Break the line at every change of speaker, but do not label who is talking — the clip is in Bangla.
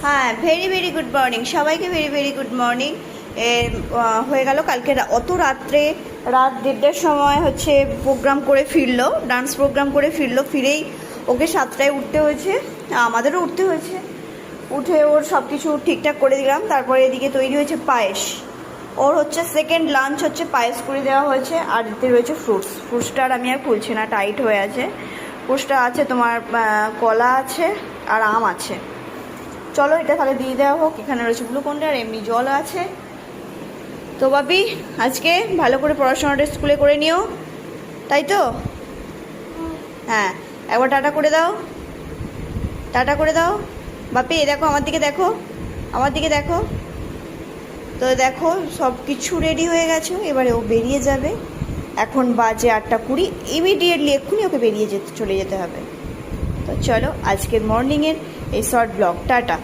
হ্যাঁ, ভেরি ভেরি গুড মর্নিং সবাইকে, ভেরি ভেরি গুড মর্নিং। হয়ে গেল কালকে অত রাত্রে, রাত 1:30টার সময় হচ্ছে প্রোগ্রাম করে ফিরলো, ডান্স প্রোগ্রাম করে ফিরলো। ফিরেই ওকে 7টায় উঠতে হয়েছে, আমাদেরও উঠতে হয়েছে। উঠে ওর সব কিছু ঠিকঠাক করে দিলাম। তারপরে এদিকে তৈরি হয়েছে পায়েস। ওর হচ্ছে সেকেন্ড লাঞ্চ হচ্ছে পায়েস করে দেওয়া হয়েছে। আর এতে রয়েছে ফ্রুটসটা আর আমি আর খুলছি না, টাইট হয়ে আছে। ফ্রুটসটা আছে তোমার, কলা আছে আর আম আছে। চলো এটা তাহলে দিয়ে দেওয়া হোক। এখানে রয়েছে গ্লুকন্ডি আর এমনি জল আছে। তো বাপি, আজকে ভালো করে পড়াশোনাটা স্কুলে করে নিও, তাই তো? হ্যাঁ, একবার টাটা করে দাও, টাটা করে দাও। বাপি দেখো, আমার দিকে দেখো, আমার দিকে দেখো। তো দেখো সব কিছু রেডি হয়ে গেছে, এবারে ও বেরিয়ে যাবে। এখন বাজে 8:20, ইমিডিয়েটলি এক্ষুনি ওকে চলে যেতে হবে। তো চলো আজকের মর্নিংয়ের এই শর্ট ব্লগ, টাটা।